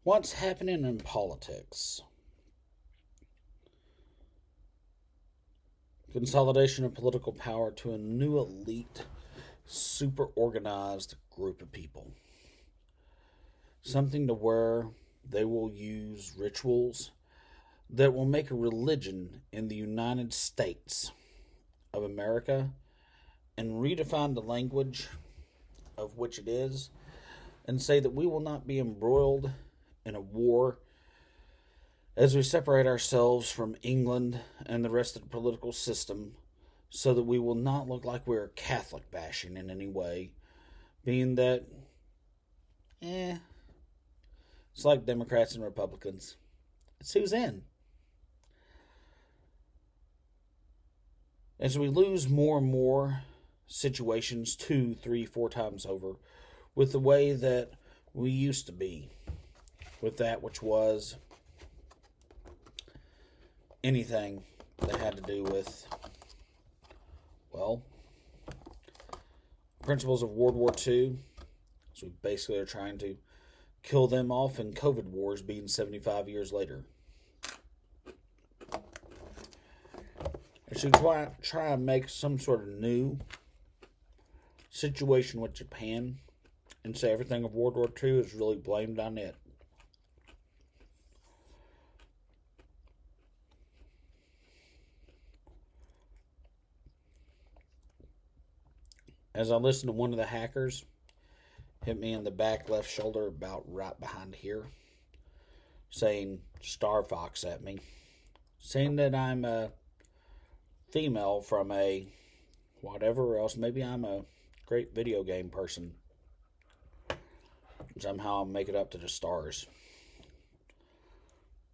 What's happening in politics? Consolidation of political power to a new elite, super organized group of people. Something to where they will use rituals that will make a religion in the United States of America and redefine the language of which it is and say that we will not be embroiled in a war as we separate ourselves from England and the rest of the political system so that we will not look like we're Catholic bashing in any way, being that, it's like Democrats and Republicans. It's who's in. As we lose more and more situations 2, 3, 4 times over with the way that we used to be, with that which was anything that had to do with, well, principles of World War II. So we basically are trying to kill them off in COVID wars being 75 years later. And so try and make some sort of new situation with Japan and say everything of World War II is really blamed on it. As I listened to one of the hackers hit me in the back left shoulder, about right behind here, saying Star Fox at me, saying that I'm a female from a whatever else. Maybe I'm a great video game person. Somehow I'll make it up to the stars.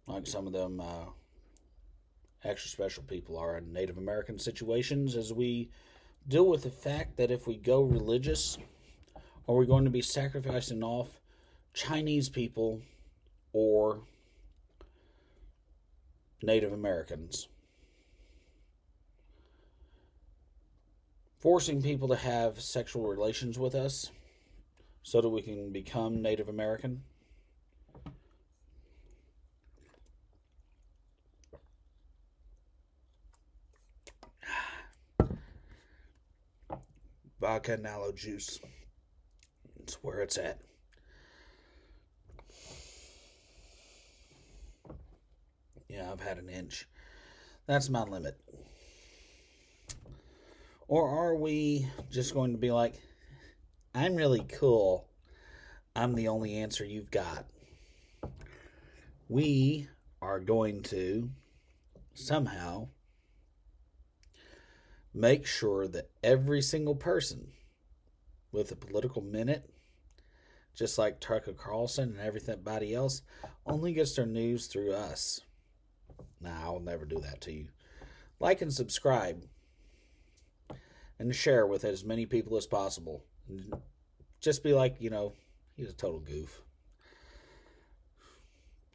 Like some of them extra special people are in Native American situations, as we deal with the fact that if we go religious, are we going to be sacrificing off Chinese people or Native Americans? Forcing people to have sexual relations with us so that we can become Native American? Vodka and aloe juice. It's where it's at. Yeah, I've had an inch. That's my limit. Or are we just going to be like, I'm really cool. I'm the only answer you've got. We are going to somehow make sure that every single person with a political minute, just like Tucker Carlson and everybody else, only gets their news through us. Nah, I'll never do that to you. Like and subscribe and share with as many people as possible. Just be like, he's a total goof.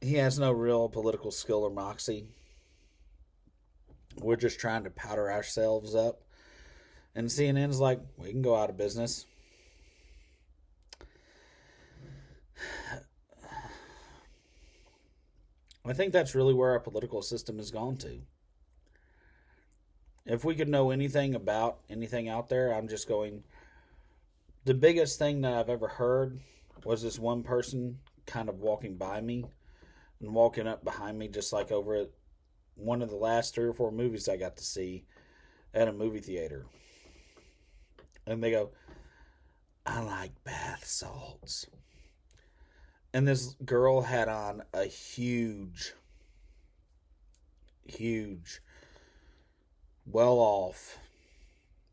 He has no real political skill or moxie. We're just trying to powder ourselves up. And CNN's like, we can go out of business. I think that's really where our political system has gone to. If we could know anything about anything out there, I'm just going. The biggest thing that I've ever heard was this one person kind of walking by me and walking up behind me, just like over at one of the last 3 or 4 movies I got to see at a movie theater. And they go, I like bath salts. And this girl had on a huge, well off,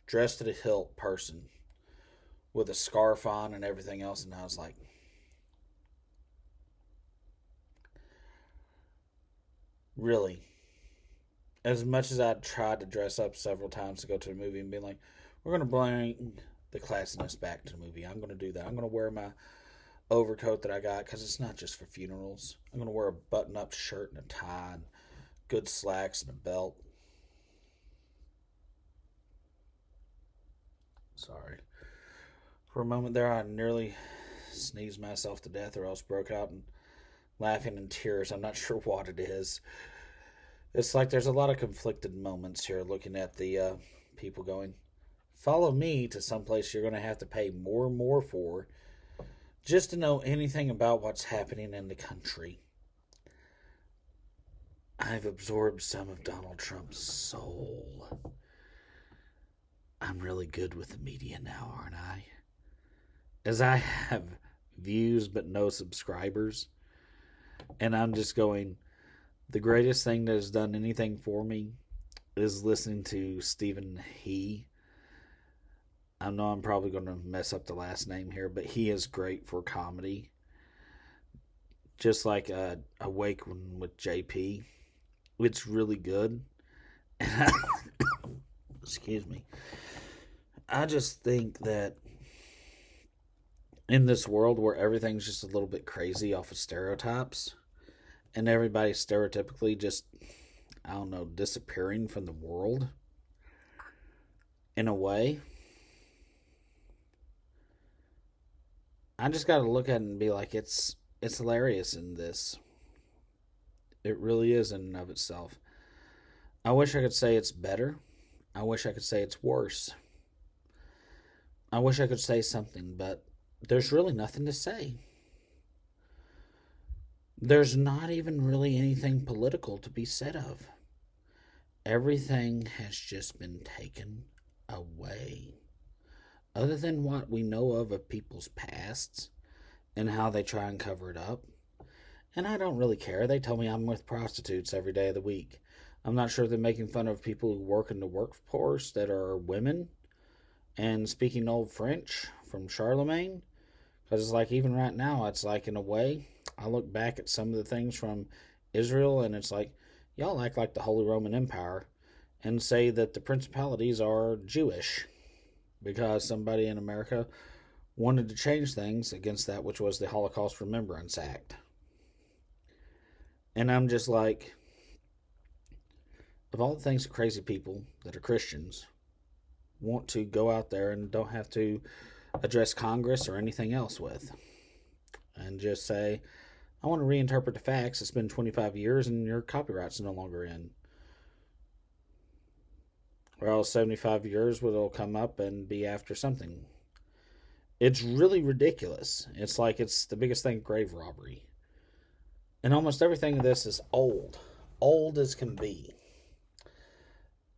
dressed to the hilt person with a scarf on and everything else. And I was like, really? As much as I tried to dress up several times to go to a movie and be like, we're going to bring the classiness back to the movie. I'm going to do that. I'm going to wear my overcoat that I got because it's not just for funerals. I'm going to wear a button-up shirt and a tie and good slacks and a belt. Sorry. For a moment there, I nearly sneezed myself to death or else broke out in laughing in tears. I'm not sure what it is. It's like there's a lot of conflicted moments here looking at the people going, follow me to someplace you're going to have to pay more and more for just to know anything about what's happening in the country. I've absorbed some of Donald Trump's soul. I'm really good with the media now, aren't I? As I have views but no subscribers, and I'm just going, the greatest thing that has done anything for me is listening to Stephen He. I know I'm probably going to mess up the last name here, but he is great for comedy. Just like Awake with JP. It's really good. Excuse me. I just think that in this world where everything's just a little bit crazy off of stereotypes, and everybody's stereotypically just, I don't know, disappearing from the world in a way, I just got to look at it and be like, it's hilarious in this. It really is in and of itself. I wish I could say it's better. I wish I could say it's worse. I wish I could say something, but there's really nothing to say. There's not even really anything political to be said of. Everything has just been taken away. Other than what we know of people's pasts and how they try and cover it up. And I don't really care. They tell me I'm with prostitutes every day of the week. I'm not sure if they're making fun of people who work in the workforce that are women and speaking old French from Charlemagne. Because it's like, even right now, it's like, in a way, I look back at some of the things from Israel, and it's like, y'all act like the Holy Roman Empire and say that the principalities are Jewish because somebody in America wanted to change things against that, which was the Holocaust Remembrance Act. And I'm just like, of all the things that crazy people that are Christians want to go out there and don't have to address Congress or anything else with, and just say, I want to reinterpret the facts. It's been 25 years and your copyright's no longer in. Or else 75 years will come up and be after something. It's really ridiculous. It's like it's the biggest thing, grave robbery. And almost everything of this is old. Old as can be.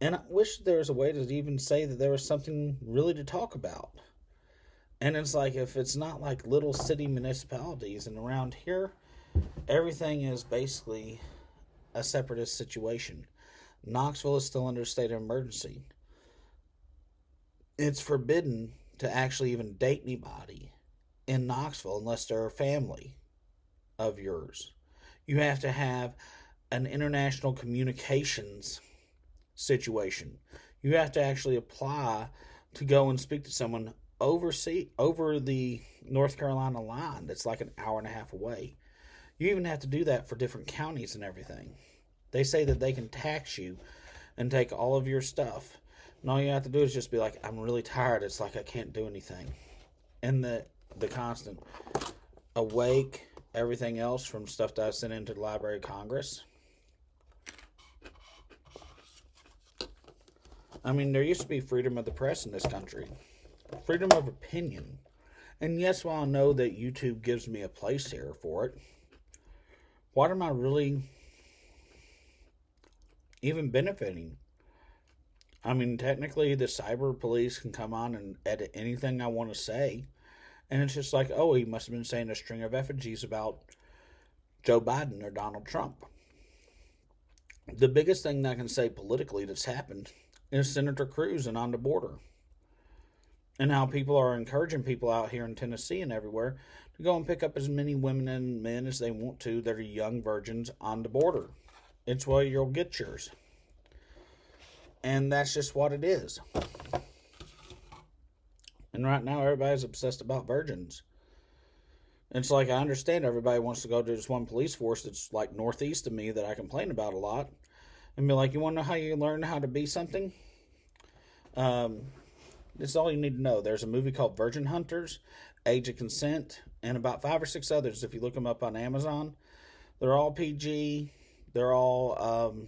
And I wish there was a way to even say that there was something really to talk about. And it's like, if it's not like little city municipalities, and around here, everything is basically a separatist situation. Knoxville is still under a state of emergency. It's forbidden to actually even date anybody in Knoxville unless they're a family of yours. You have to have an international communications situation. You have to actually apply to go and speak to someone over the North Carolina line that's like an hour and a half away. You even have to do that for different counties and everything. They say that they can tax you and take all of your stuff. And all you have to do is just be like, I'm really tired. It's like I can't do anything. And the constant awake, everything else from stuff that I sent into the Library of Congress. I mean, there used to be freedom of the press in this country. Freedom of opinion. And yes, while I know that YouTube gives me a place here for it, what am I really even benefiting? I mean, technically, the cyber police can come on and edit anything I want to say. And it's just like, oh, he must have been saying a string of effigies about Joe Biden or Donald Trump. The biggest thing that I can say politically that's happened is Senator Cruz and On the Border. And how people are encouraging people out here in Tennessee and everywhere to go and pick up as many women and men as they want to that are young virgins on the border. It's where you'll get yours. And that's just what it is. And right now, everybody's obsessed about virgins. It's like, I understand everybody wants to go to this one police force that's like northeast of me that I complain about a lot. And be like, you want to know how you learn how to be something? This is all you need to know. There's a movie called Virgin Hunters, Age of Consent, and about 5 or 6 others if you look them up on Amazon. They're all PG. They're all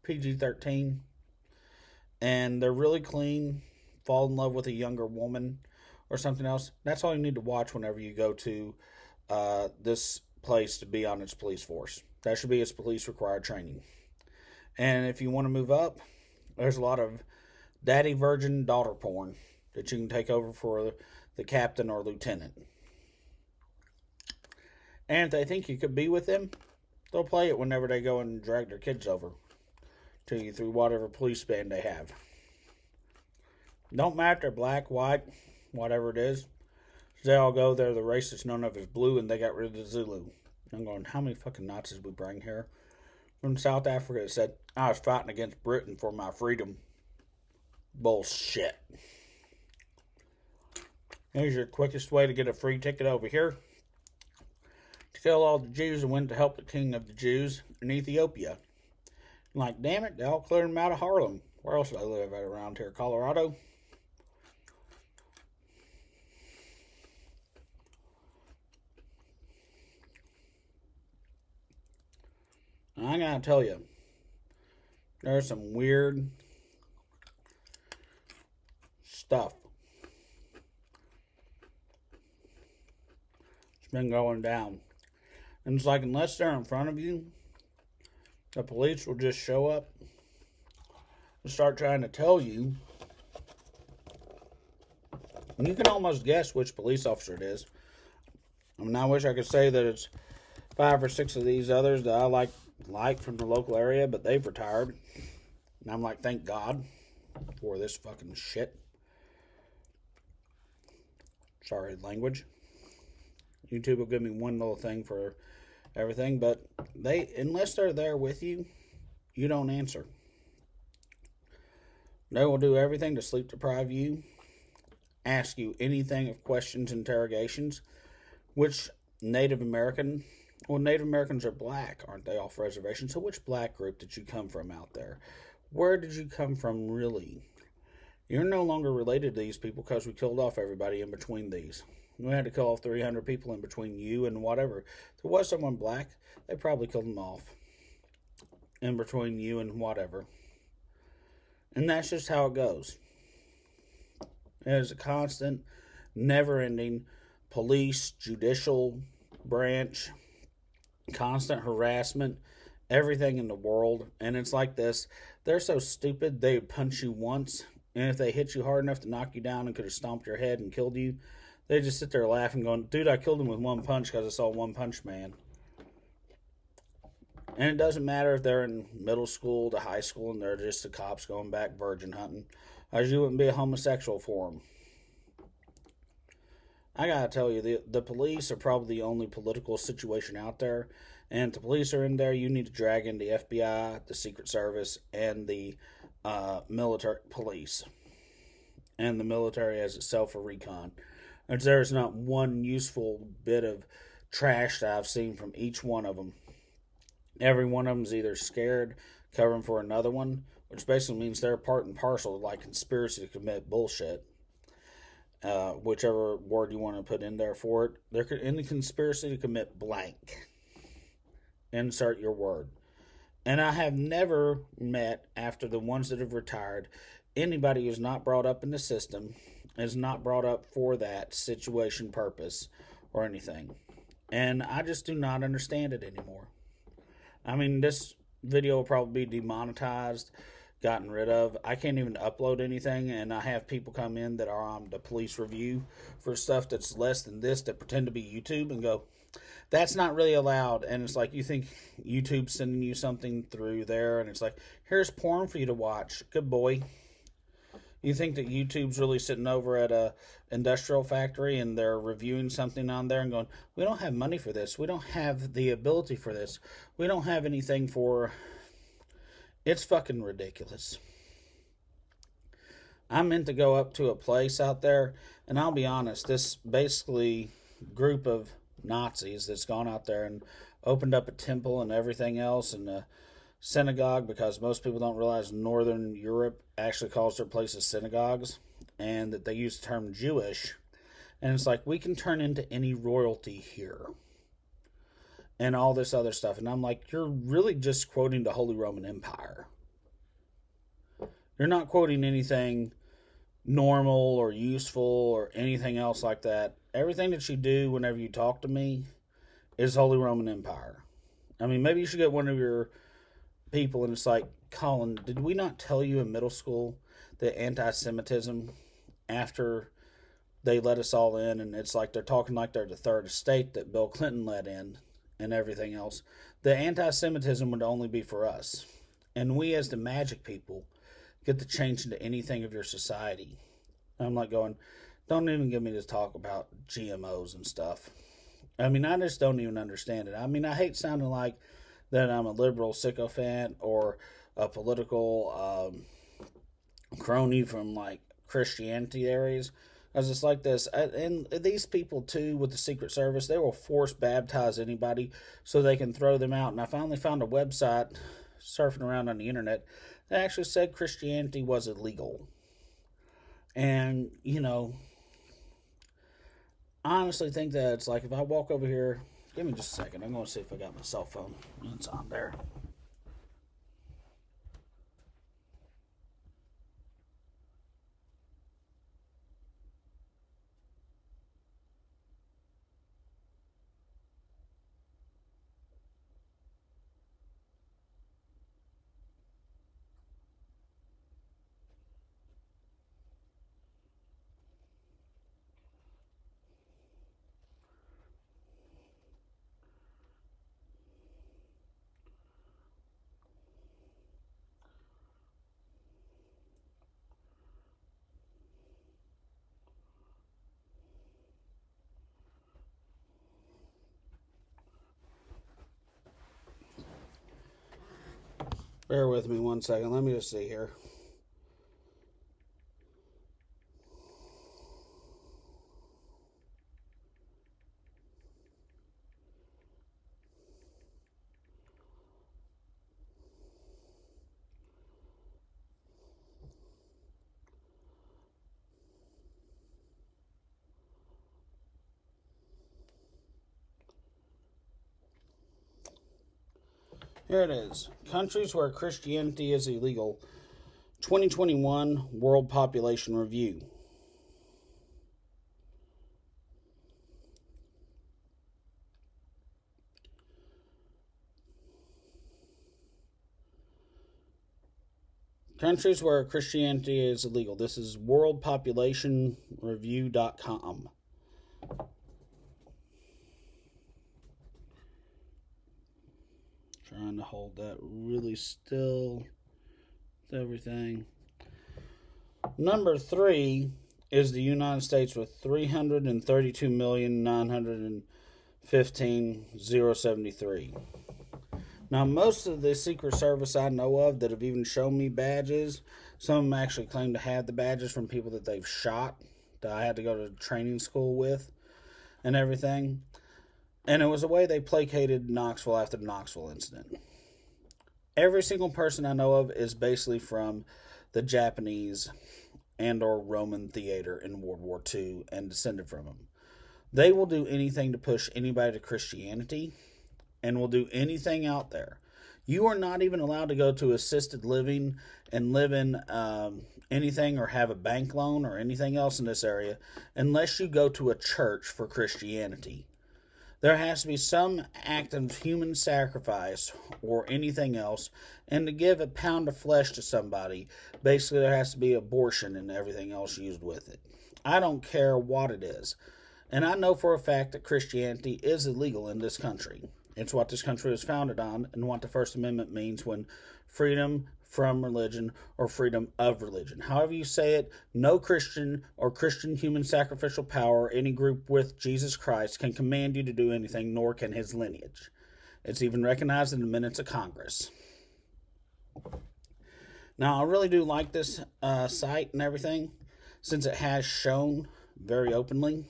PG-13. And they're really clean. Fall in love with a younger woman or something else. That's all you need to watch whenever you go to this place to be on its police force. That should be its police required training. And if you want to move up, there's a lot of daddy virgin daughter porn that you can take over for the captain or lieutenant. And if they think you could be with them, they'll play it whenever they go and drag their kids over to you through whatever police band they have. Don't matter, black, white, whatever it is. They all go there, the race that's known of as blue, and they got rid of the Zulu. I'm going, how many fucking Nazis we bring here? From South Africa that said, I was fighting against Britain for my freedom. Bullshit. Here's your quickest way to get a free ticket over here. To kill all the Jews and went to help the king of the Jews in Ethiopia. I'm like, damn it, they all cleared them out of Harlem. Where else do I live at around here? Colorado? I gotta tell you, there's some weird stuff. It's been going down. And it's like, unless they're in front of you, the police will just show up and start trying to tell you. And you can almost guess which police officer it is. I mean, I wish I could say that it's 5 or 6 of these others that I like from the local area, but they've retired. And I'm like, thank God for this fucking shit. Sorry, language. YouTube will give me one little thing for everything, but unless they're there with you, you don't answer. They will do everything to sleep deprive you, ask you anything of questions, interrogations, which Native Americans are black, aren't they, off reservation? So which black group did you come from out there? Where did you come from, really? You're no longer related to these people because we killed off everybody in between these. We had to kill off 300 people in between you and whatever. If there was someone black, they probably killed them off in between you and whatever. And that's just how it goes. There's a constant, never-ending police, judicial branch, constant harassment, everything in the world. And it's like this. They're so stupid, they would punch you once, and if they hit you hard enough to knock you down and could have stomped your head and killed you, they just sit there laughing going, dude, I killed him with one punch because I saw One Punch Man. And it doesn't matter if they're in middle school to high school and they're just the cops going back virgin hunting, as you wouldn't be a homosexual for them. I gotta tell you, the police are probably the only political situation out there. And if the police are in there, you need to drag in the FBI, the Secret Service, and the military police. And the military as itself for recon. And there's not one useful bit of trash that I've seen from each one of them. Every one of them is either scared, covering for another one, which basically means they're part and parcel, like conspiracy to commit bullshit. Whichever word you want to put in there for it. They're in the conspiracy to commit blank. Insert your word. And I have never met, after the ones that have retired, anybody who's not brought up in the system, is not brought up for that situation purpose or anything. And I just do not understand it anymore. I mean, this video will probably be demonetized, gotten rid of. I can't even upload anything, and I have people come in that are on the police review for stuff that's less than this that pretend to be YouTube and go, that's not really allowed. And it's like, you think YouTube's sending you something through there, and it's like, here's porn for you to watch. Good boy. You think that YouTube's really sitting over at a industrial factory and they're reviewing something on there and going, we don't have money for this. We don't have the ability for this. We don't have anything for... It's fucking ridiculous. I meant to go up to a place out there, and I'll be honest, this basically group of Nazis that's gone out there and opened up a temple and everything else, and a synagogue, because most people don't realize Northern Europe actually calls their places synagogues, and that they use the term Jewish. And it's like, we can turn into any royalty here. and all this other stuff. And I'm like, you're really just quoting the Holy Roman Empire. You're not quoting anything normal or useful or anything else like that. Everything that you do whenever you talk to me is Holy Roman Empire. I mean, maybe you should get one of your people and it's like, Colin, did we not tell you in middle school that anti-Semitism, after they let us all in, and it's like they're talking like they're the third estate that Bill Clinton let in and everything else, the anti-Semitism would only be for us. And we as the magic people get to change into anything of your society. I'm like going, don't even get me to talk about GMOs and stuff. I mean, I just don't even understand it. I mean, I hate sounding like that I'm a liberal sycophant or a political crony from like Christianity areas. Because it's like this. And these people, too, with the Secret Service, they will force baptize anybody so they can throw them out. And I finally found a website surfing around on the internet that actually said Christianity was illegal. And, you know, I honestly think that it's like if I walk over here, give me just a second. I'm going to see if I got my cell phone. It's on there. Bear with me one second. Let me just see here. Here it is. Countries where Christianity is illegal. 2021 World Population Review. Countries where Christianity is illegal. This is worldpopulationreview.com. Trying to hold that really still with everything. Number 3 is the United States with 332,915,073. Now, most of the Secret Service I know of that have even shown me badges, some of them actually claim to have the badges from people that they've shot, that I had to go to training school with, and everything. And it was a way they placated Knoxville after the Knoxville incident. Every single person I know of is basically from the Japanese and or Roman theater in World War II and descended from them. They will do anything to push anybody to Christianity and will do anything out there. You are not even allowed to go to assisted living and live in anything or have a bank loan or anything else in this area unless you go to a church for Christianity. There has to be some act of human sacrifice or anything else, and to give a pound of flesh to somebody, basically there has to be abortion and everything else used with it. I don't care what it is. And I know for a fact that Christianity is illegal in this country. It's what this country was founded on and what the First Amendment means when freedom from religion or freedom of religion. However you say it, no Christian or Christian human sacrificial power or any group with Jesus Christ can command you to do anything, nor can his lineage. It's even recognized in the minutes of Congress. Now, I really do like this site and everything, since it has shown very openly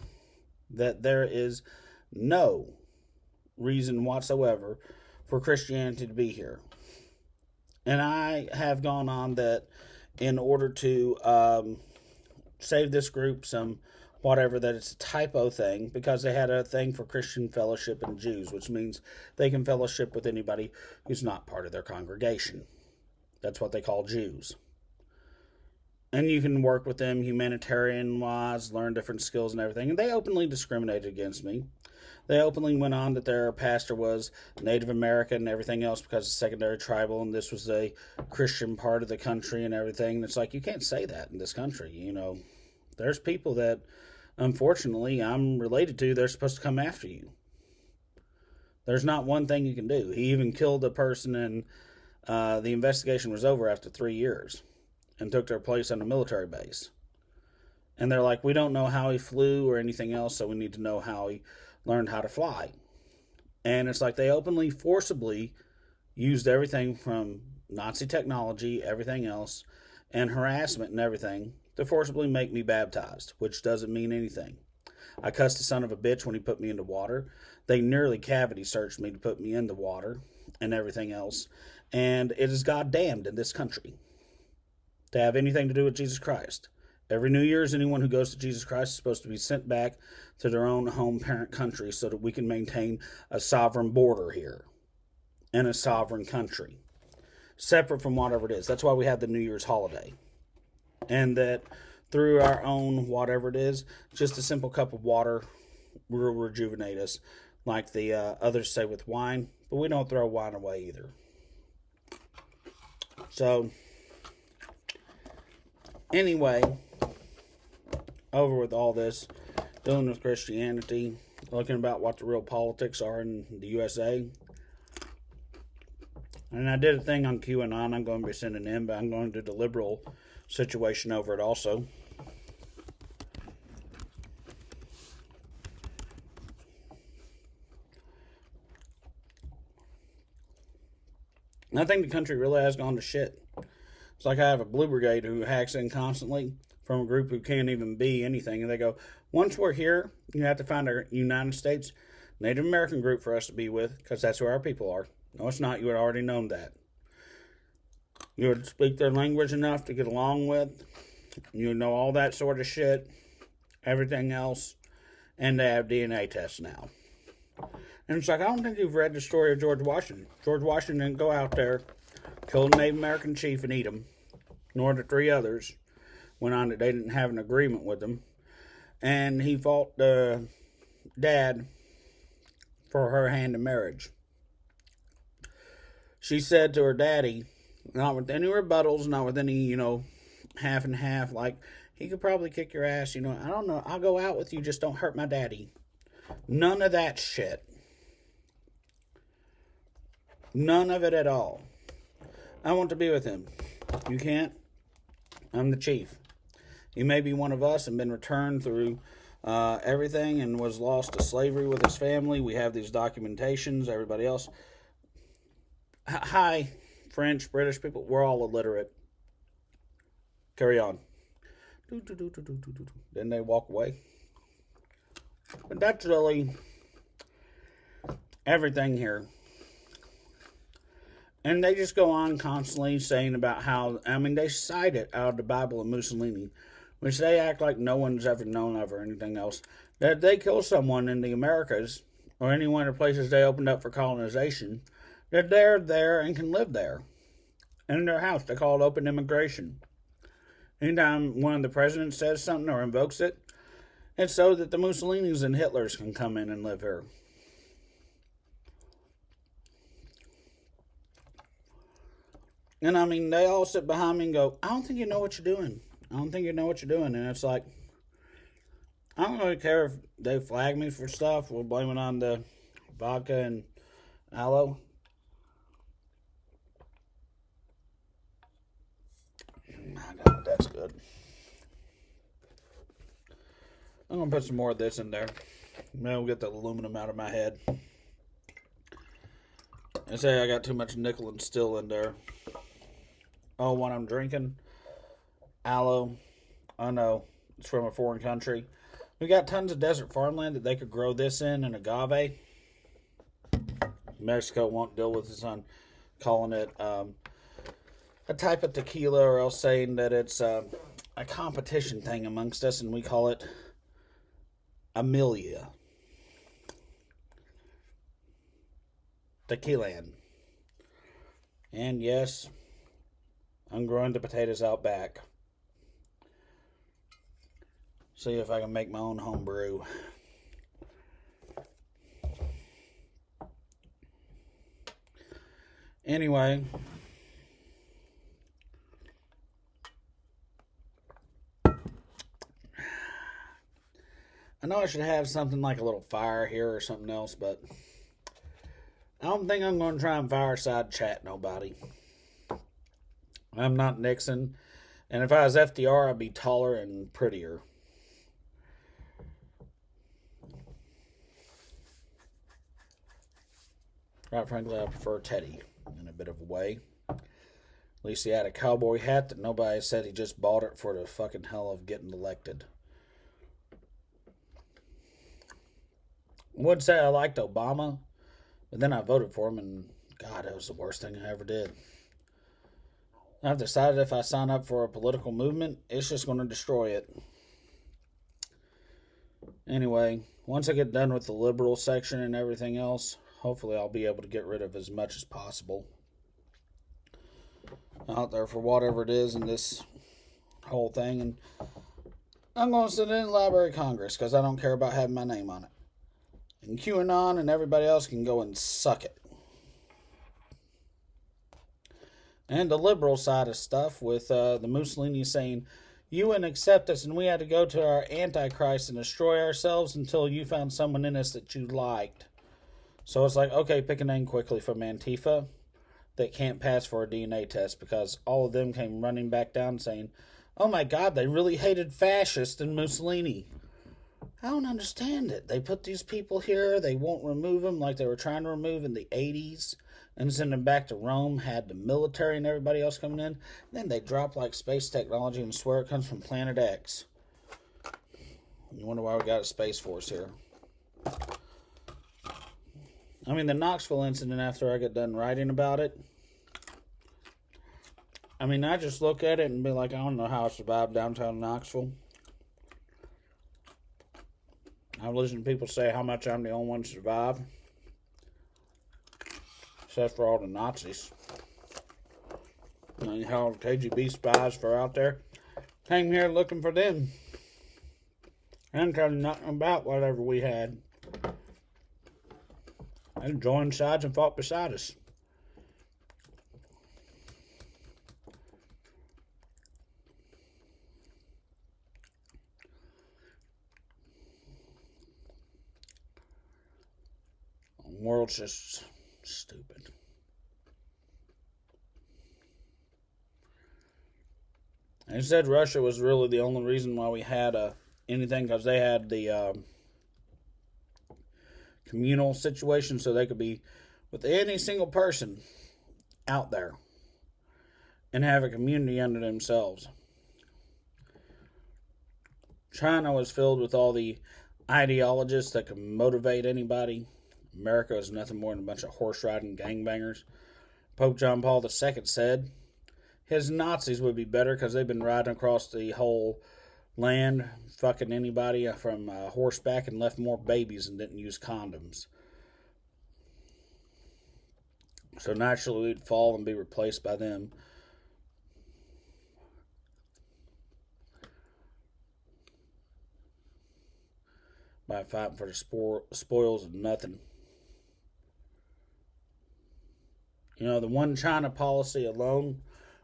that there is no reason whatsoever for Christianity to be here. And I have gone on that in order to save this group some whatever, that it's a typo thing because they had a thing for Christian fellowship and Jews, which means they can fellowship with anybody who's not part of their congregation. That's what they call Jews. And you can work with them humanitarian-wise, learn different skills and everything. And they openly discriminated against me. They openly went on that their pastor was Native American and everything else because of secondary tribal, and this was a Christian part of the country and everything. And it's like, you can't say that in this country, you know. There's people that, unfortunately, I'm related to, they're supposed to come after you. There's not one thing you can do. He even killed a person, and the investigation was over after 3 years and took their place on a military base. And they're like, we don't know how he flew or anything else, so we need to know how he learned how to fly. And it's like they openly, forcibly used everything from Nazi technology, everything else, and harassment and everything to forcibly make me baptized, which doesn't mean anything. I cussed the son of a bitch when he put me into water. They nearly cavity searched me to put me in the water and everything else. And it is goddamned in this country to have anything to do with Jesus Christ. Every New Year's, anyone who goes to Jesus Christ is supposed to be sent back to their own home parent country so that we can maintain a sovereign border here and a sovereign country, separate from whatever it is. That's why we have the New Year's holiday. And that through our own whatever it is, just a simple cup of water will rejuvenate us, like the others say with wine. But we don't throw wine away either. So, anyway, over with all this, dealing with Christianity, looking about what the real politics are in the USA. And I did a thing on QAnon I'm going to be sending in, but I'm going to do the liberal situation over it also. And I think the country really has gone to shit. It's like I have a Blue Brigade who hacks in constantly from a group who can't even be anything. And they go, once we're here, you have to find a United States Native American group for us to be with, because that's where our people are. No, it's not. You had already known that. You would speak their language enough to get along with. You know all that sort of shit. Everything else. And they have DNA tests now. And it's like, I don't think you've read the story of George Washington. George Washington didn't go out there, kill a Native American chief and eat him. Nor the 3 others. Went on that they didn't have an agreement with them. And he fought Dad for her hand in marriage. She said to her daddy, not with any rebuttals, not with any, half and half, like, he could probably kick your ass, I don't know, I'll go out with you, just don't hurt my daddy. None of that shit. None of it at all. I want to be with him. You can't? I'm the chief. He may be one of us and been returned through everything and was lost to slavery with his family. We have these documentations, everybody else. Hi, French, British people, we're all illiterate. Carry on. Then they walk away. But that's really everything here. And they just go on constantly saying about how, they cite it out of the Bible of Mussolini, which they act like no one's ever known of or anything else. That they kill someone in the Americas, or any one of the places they opened up for colonization, that they're there and can live there. In their house. They call it open immigration. Anytime one of the presidents says something or invokes it, it's so that the Mussolinis and Hitlers can come in and live here. And they all sit behind me and go, I don't think you know what you're doing. I don't think you know what you're doing. And it's like, I don't really care if they flag me for stuff. We'll blame it on the vodka and aloe. My God, that's good. I'm going to put some more of this in there. Maybe we'll get the aluminum out of my head. I say I got too much nickel and steel in there. Oh, what I'm drinking? Aloe. Oh no, it's from a foreign country. We got tons of desert farmland that they could grow this in agave. Mexico won't deal with this on calling it a type of tequila, or else saying that it's a competition thing amongst us, and we call it Amelia. Tequilan. And yes, I'm growing the potatoes out back. See if I can make my own home brew. Anyway, I know I should have something like a little fire here or something else, but I don't think I'm going to try and fireside chat nobody. I'm not Nixon, and if I was FDR, I'd be taller and prettier. Quite frankly, I prefer Teddy in a bit of a way. At least he had a cowboy hat that nobody said he just bought it for the fucking hell of getting elected. I would say I liked Obama, but then I voted for him, and God, it was the worst thing I ever did. I've decided if I sign up for a political movement, it's just going to destroy it. Anyway, once I get done with the liberal section and everything else, hopefully I'll be able to get rid of as much as possible out there for whatever it is in this whole thing. And I'm going to sit in the Library of Congress because I don't care about having my name on it. And QAnon and everybody else can go and suck it. And the liberal side of stuff with the Mussolini saying, you wouldn't accept us and we had to go to our Antichrist and destroy ourselves until you found someone in us that you liked. So it's like, okay, pick a name quickly from Antifa that can't pass for a DNA test because all of them came running back down saying, oh my God, they really hated fascists and Mussolini. I don't understand it. They put these people here, they won't remove them like they were trying to remove in the 80s and send them back to Rome, had the military and everybody else coming in. Then they drop like space technology and swear it comes from Planet X. You wonder why we got a Space Force here. I mean, the Knoxville incident, after I get done writing about it, I mean, I just look at it and be like, I don't know how I survived downtown Knoxville. I've listened to people say how much I'm the only one to survive. Except for all the Nazis. And how KGB spies were out there. Came here looking for them. And telling nothing about whatever we had. They joined sides and fought beside us. The world's just stupid. They said Russia was really the only reason why we had anything, because they had the communal situation, so they could be with any single person out there and have a community under themselves. China was filled with all the ideologists that could motivate anybody. America is nothing more than a bunch of horse-riding gangbangers. Pope John Paul II said his Nazis would be better because they've been riding across the whole land, fucking anybody from horseback, and left more babies and didn't use condoms. So naturally we'd fall and be replaced by them. By fighting for the spoils of nothing. You know, the one China policy alone,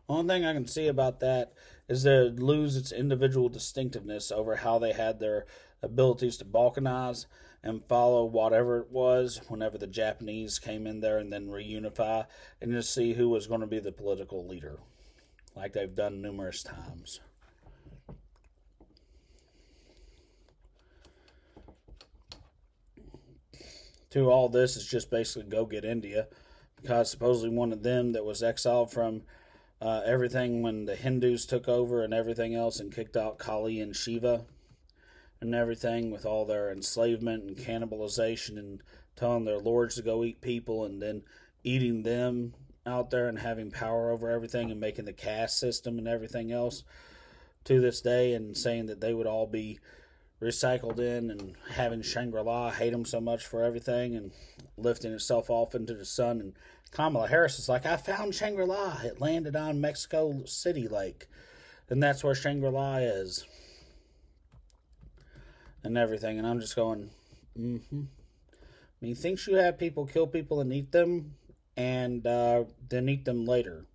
only thing I can see about that is that it lose its individual distinctiveness over how they had their abilities to balkanize and follow whatever it was whenever the Japanese came in there and then reunify and just see who was going to be the political leader, like they've done numerous times. To all this is just basically go get India, because supposedly one of them that was exiled from everything when the Hindus took over and everything else and kicked out Kali and Shiva and everything with all their enslavement and cannibalization and telling their lords to go eat people and then eating them out there and having power over everything and making the caste system and everything else to this day, and saying that they would all be recycled in, and having Shangri-La hate them so much for everything and lifting itself off into the sun. And Kamala Harris is like, I found Shangri-La. It landed on Mexico City Lake. And that's where Shangri-La is. And everything. And I'm just going, thinks you have people kill people and eat them, and then eat them later.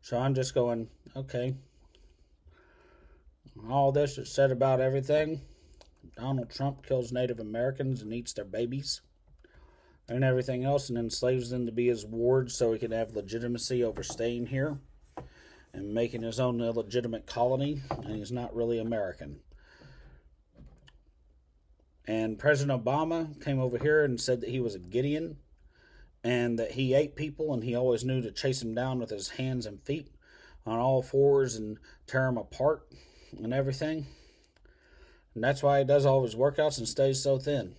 So I'm just going, okay. All this is said about everything. Donald Trump kills Native Americans and eats their babies and everything else, and enslaves them to be his wards so he can have legitimacy over staying here and making his own illegitimate colony, and he's not really American. And President Obama came over here and said that he was a Gideon and that he ate people, and he always knew to chase them down with his hands and feet on all fours and tear them apart and everything. And that's why he does all of his workouts and stays so thin.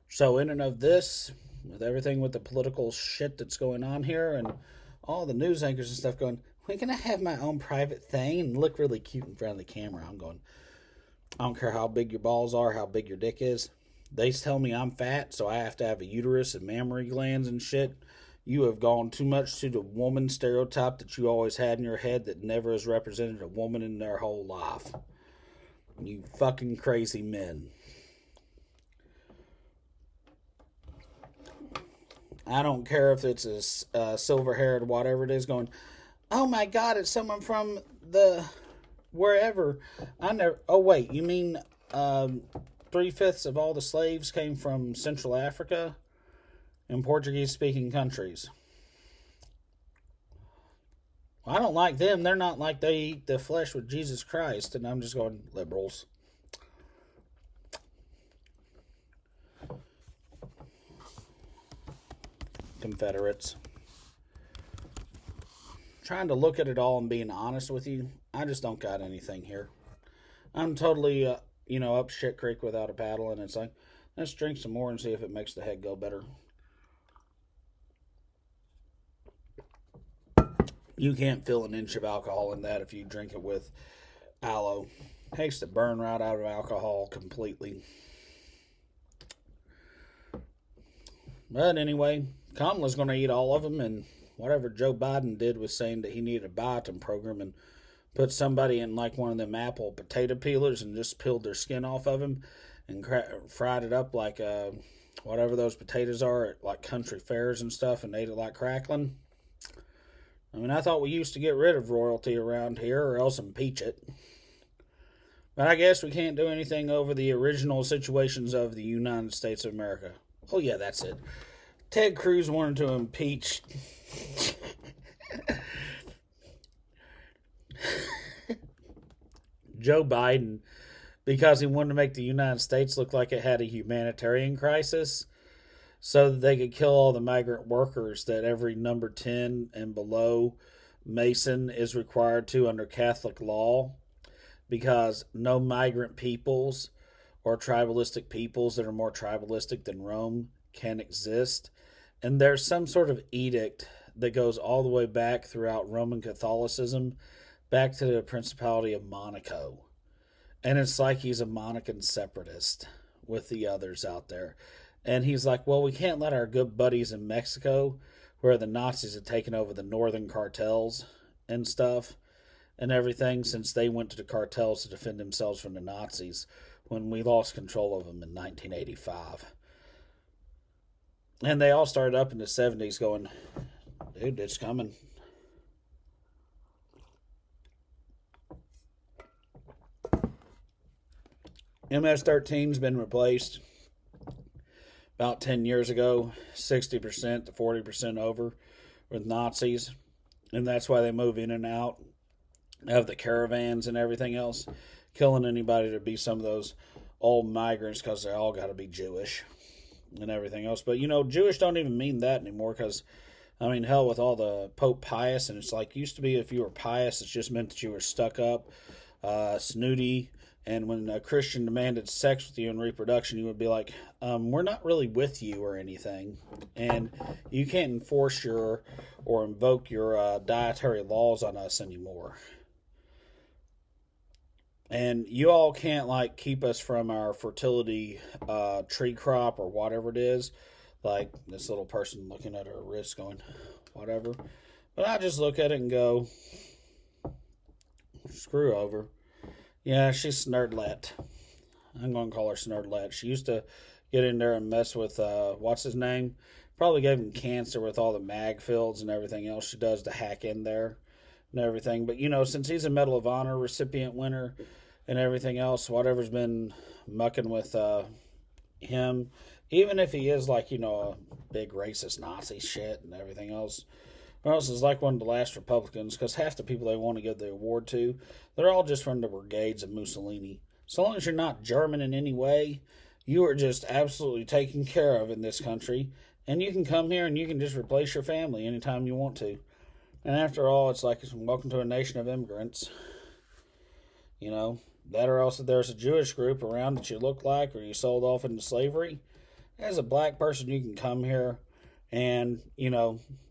So in and of this, with everything with the political shit that's going on here and all the news anchors and stuff going, we're going to have my own private thing and look really cute in front of the camera. I'm going, I don't care how big your balls are, how big your dick is. They tell me I'm fat, so I have to have a uterus and mammary glands and shit. You have gone too much to the woman stereotype that you always had in your head that never has represented a woman in their whole life. You fucking crazy men. I don't care if it's a silver-haired whatever it is going, oh my God, it's someone from the wherever. I never. Oh wait, you mean 3/5 of all the slaves came from Central Africa and Portuguese-speaking countries? Well, I don't like them. They're not like they eat the flesh with Jesus Christ, and I'm just going, liberals. Confederates. Trying to look at it all and being honest with you, I just don't got anything here. I'm totally, up shit creek without a paddle, and it's like, let's drink some more and see if it makes the head go better. You can't feel an inch of alcohol in that if you drink it with aloe. It takes the burn right out of alcohol completely. But anyway, Kamala's going to eat all of them, and whatever Joe Biden did was saying that he needed a biotin program and put somebody in like one of them apple potato peelers and just peeled their skin off of them and fried it up like whatever those potatoes are at like country fairs and stuff and ate it like crackling. I mean, I thought we used to get rid of royalty around here or else impeach it. But I guess we can't do anything over the original situations of the United States of America. Oh yeah, that's it. Ted Cruz wanted to impeach Joe Biden because he wanted to make the United States look like it had a humanitarian crisis so that they could kill all the migrant workers that every number 10 and below Mason is required to under Catholic law, because no migrant peoples or tribalistic peoples that are more tribalistic than Rome can exist. And there's some sort of edict that goes all the way back throughout Roman Catholicism, back to the Principality of Monaco. And it's like he's a Monacan separatist with the others out there. And he's like, well, we can't let our good buddies in Mexico, where the Nazis had taken over the northern cartels and stuff and everything, since they went to the cartels to defend themselves from the Nazis when we lost control of them in 1985. And they all started up in the 70s going, dude, it's coming. MS-13's been replaced about 10 years ago, 60% to 40% over with Nazis. And that's why they move in and out of the caravans and everything else, killing anybody to be some of those old migrants because they all got to be Jewish and everything else. But, Jewish don't even mean that anymore because, hell, with all the Pope Pius, and it's like, used to be if you were pious, it just meant that you were stuck up, snooty, and when a Christian demanded sex with you in reproduction, you would be like, we're not really with you or anything. And you can't enforce or invoke your dietary laws on us anymore. And you all can't like keep us from our fertility tree crop or whatever it is. Like this little person looking at her wrist going, whatever. But I just look at it and go, screw over. Yeah, she's Snurdlet. I'm going to call her Snurdlet. She used to get in there and mess with, what's his name? Probably gave him cancer with all the mag fields and everything else she does to hack in there and everything. But, since he's a Medal of Honor recipient winner and everything else, whatever's been mucking with him, even if he is like, a big racist Nazi shit and everything else, or else is like one of the last Republicans, because half the people they want to give the award to, they're all just from the brigades of Mussolini. So long as you're not German in any way, you are just absolutely taken care of in this country, and you can come here and you can just replace your family anytime you want to. And after all, it's like welcome to a nation of immigrants. That or else if there's a Jewish group around that you look like or you sold off into slavery, as a black person, you can come here and,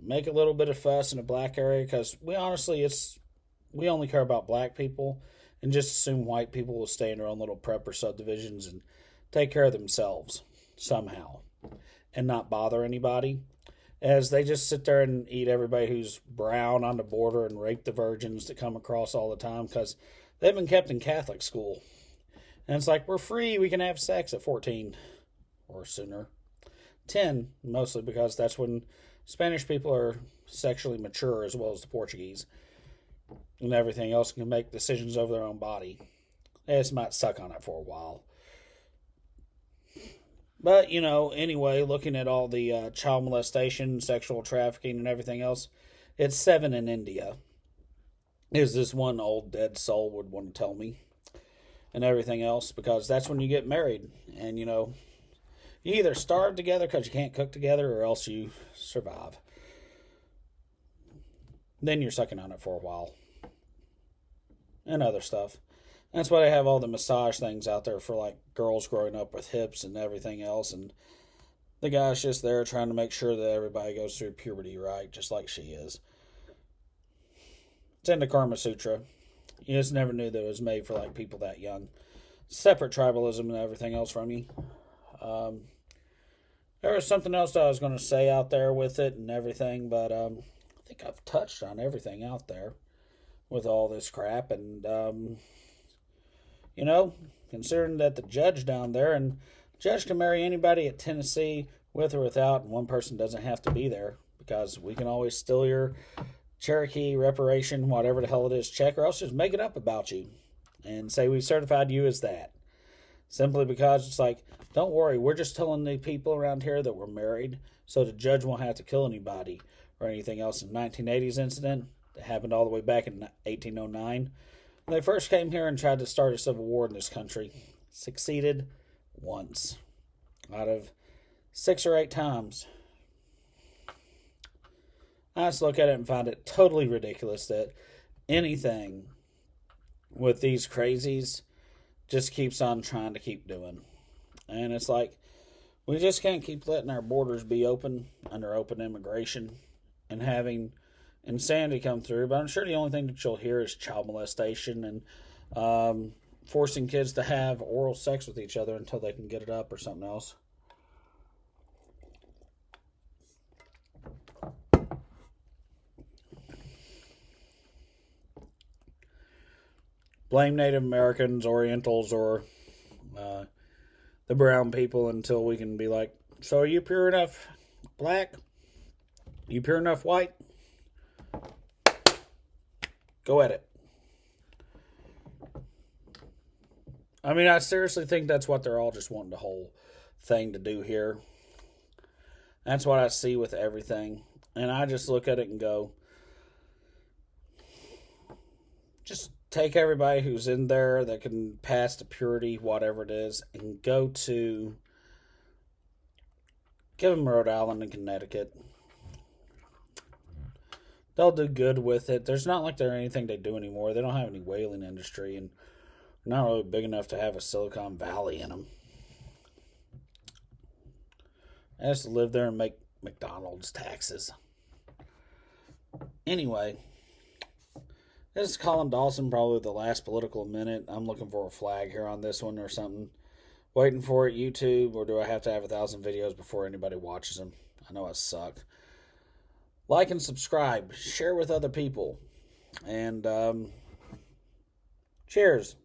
make a little bit of fuss in a black area because we only care about black people and just assume white people will stay in their own little prepper subdivisions and take care of themselves somehow and not bother anybody. As they just sit there and eat everybody who's brown on the border and rape the virgins that come across all the time because they've been kept in Catholic school. And it's like, we're free, we can have sex at 14 or sooner. 10, mostly because that's when Spanish people are sexually mature as well as the Portuguese. And everything else can make decisions over their own body. They just might suck on it for a while. But, anyway, looking at all the child molestation, sexual trafficking, and everything else, it's 7 in India. Is this one old dead soul would want to tell me. And everything else, because that's when you get married. And, you either starve together because you can't cook together or else you survive. Then you're sucking on it for a while. And other stuff. That's why they have all the massage things out there for like girls growing up with hips and everything else. And the guy's just there trying to make sure that everybody goes through puberty right, just like she is. It's in the Karma Sutra. You just never knew that it was made for like people that young. Separate tribalism and everything else from you. There was something else that I was going to say out there with it and everything, but I think I've touched on everything out there with all this crap. And, considering that the judge down there, and the judge can marry anybody at Tennessee with or without, and one person doesn't have to be there because we can always steal your Cherokee reparation, whatever the hell it is, check, or else just make it up about you and say we certified you as that. Simply because it's like, don't worry, we're just telling the people around here that we're married so the judge won't have to kill anybody or anything else. In the 1980s incident that happened all the way back in 1809, when they first came here and tried to start a civil war in this country, succeeded once out of 6 or 8 times. I just look at it and find it totally ridiculous that anything with these crazies just keeps on trying to keep doing. And it's like, we just can't keep letting our borders be open under open immigration and having insanity come through. But I'm sure the only thing that you'll hear is child molestation and forcing kids to have oral sex with each other until they can get it up or something else. Blame Native Americans, Orientals, or the brown people until we can be like, so are you pure enough black? You pure enough white? Go at it. I mean, I seriously think that's what they're all just wanting the whole thing to do here. That's what I see with everything. And I just look at it and go, just take everybody who's in there that can pass the purity, whatever it is, and go to, give them Rhode Island and Connecticut. They'll do good with it. There's not like there's anything they do anymore. They don't have any whaling industry, and they're not really big enough to have a Silicon Valley in them. I just live there and make McDonald's taxes. Anyway, This is Colin Dawson, probably the last political minute. I'm looking for a flag here on this one or something. Waiting for it, YouTube, or do I have to have 1,000 videos before anybody watches them? I know I suck. Like and subscribe. Share with other people. And cheers.